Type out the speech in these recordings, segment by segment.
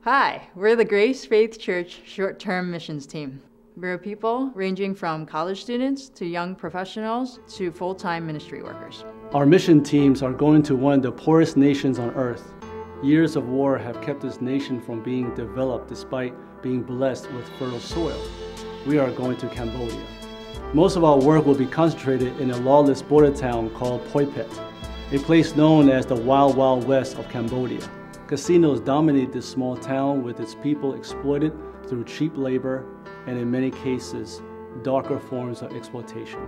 Hi, we're the Grace Faith Church short-term missions team. We're people ranging from college students to young professionals to full-time ministry workers. Our mission teams are going to one of the poorest nations on earth. Years of war have kept this nation from being developed despite being blessed with fertile soil. We are going to Cambodia. Most of our work will be concentrated in a lawless border town called Poi-Phet, a place known as the Wild Wild West of Cambodia. Casinos dominate this small town with its people exploited through cheap labor and in many cases, darker forms of exploitation.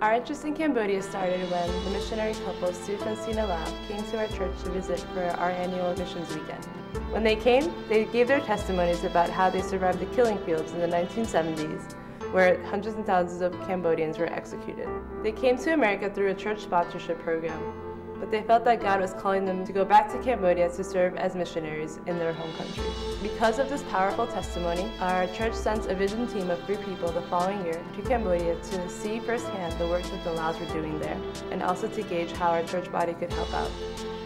Our interest in Cambodia started when the missionary couple Suf and Sina Lau came to our church to visit for our annual missions weekend. When they came, they gave their testimonies about how they survived the killing fields in the 1970s, where hundreds and thousands of Cambodians were executed. They came to America through a church sponsorship program, but they felt that God was calling them to go back to Cambodia to serve as missionaries in their home country. Because of this powerful testimony, our church sent a vision team of 3 people the following year to Cambodia to see firsthand the work that the Laos were doing there, and also to gauge how our church body could help out.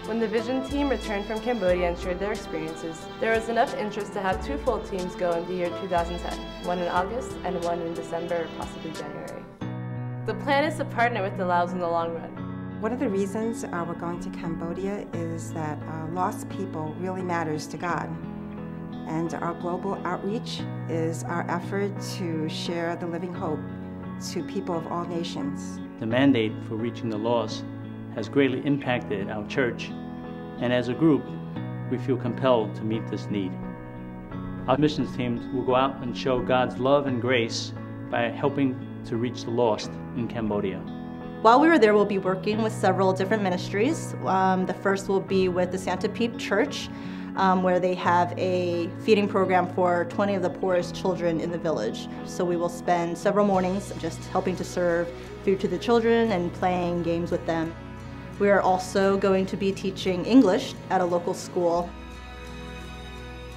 When the vision team returned from Cambodia and shared their experiences, there was enough interest to have 2 full teams go in the year 2010, one in August and one in December or possibly January. The plan is to partner with the Laos in the long run. One of the reasons we're going to Cambodia is that lost people really matters to God. And our global outreach is our effort to share the living hope to people of all nations. The mandate for reaching the lost has greatly impacted our church, and as a group, we feel compelled to meet this need. Our missions teams will go out and show God's love and grace by helping to reach the lost in Cambodia. While we were there, we'll be working with several different ministries. The first will be with the Santa Pete Church, where they have a feeding program for 20 of the poorest children in the village. So we will spend several mornings just helping to serve food to the children and playing games with them. We are also going to be teaching English at a local school.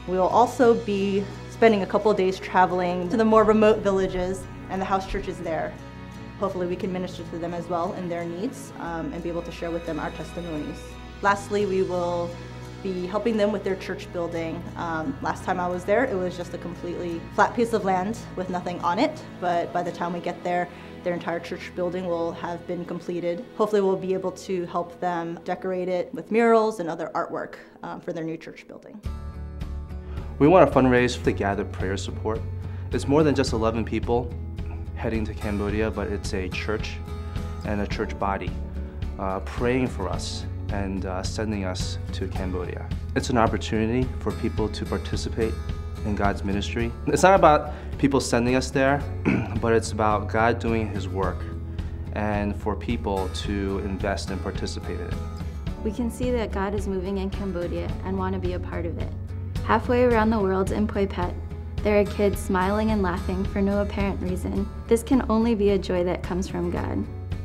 We will also be spending a couple of days traveling to the more remote villages and the house churches there. Hopefully we can minister to them as well in their needs and be able to share with them our testimonies. Lastly, we will be helping them with their church building. Last time I was there, it was just a completely flat piece of land with nothing on it, but by the time we get there, their entire church building will have been completed. Hopefully we'll be able to help them decorate it with murals and other artwork for their new church building. We want to fundraise to gather prayer support. It's more than just 11 people heading to Cambodia, but it's a church and a church body praying for us and sending us to Cambodia. It's an opportunity for people to participate in God's ministry. It's not about people sending us there, but it's about God doing His work and for people to invest and participate in it. We can see that God is moving in Cambodia and want to be a part of it. Halfway around the world in Poi-Phet, there are kids smiling and laughing for no apparent reason. This can only be a joy that comes from God.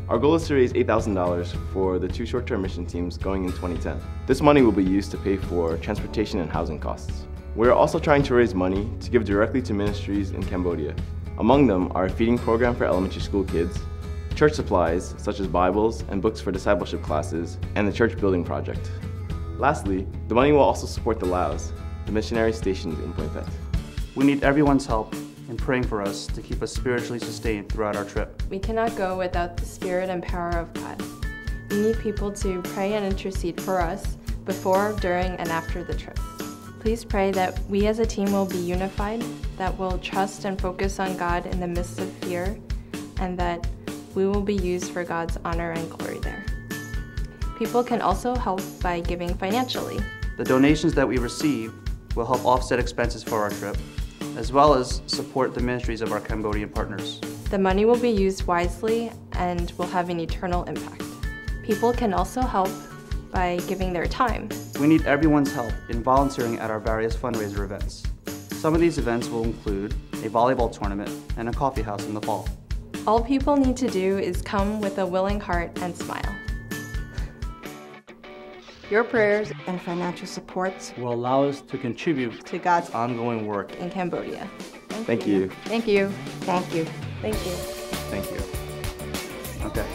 Our goal is to raise $8,000 for the 2 short-term mission teams going in 2010. This money will be used to pay for transportation and housing costs. We are also trying to raise money to give directly to ministries in Cambodia. Among them are a feeding program for elementary school kids, church supplies such as Bibles and books for discipleship classes, and the church building project. Lastly, the money will also support the Laos, the missionary stationed in Poi-Phet. We need everyone's help in praying for us to keep us spiritually sustained throughout our trip. We cannot go without the spirit and power of God. We need people to pray and intercede for us before, during, and after the trip. Please pray that we as a team will be unified, that we'll trust and focus on God in the midst of fear, and that we will be used for God's honor and glory there. People can also help by giving financially. The donations that we receive will help offset expenses for our trip, as well as support the ministries of our Cambodian partners. The money will be used wisely and will have an eternal impact. People can also help by giving their time. We need everyone's help in volunteering at our various fundraiser events. Some of these events will include a volleyball tournament and a coffee house in the fall. All people need to do is come with a willing heart and smile. Your prayers and financial support will allow us to contribute to God's Ongoing work. In Cambodia. Thank you. Thank you. Thank you. Thank you. Thank you. Okay.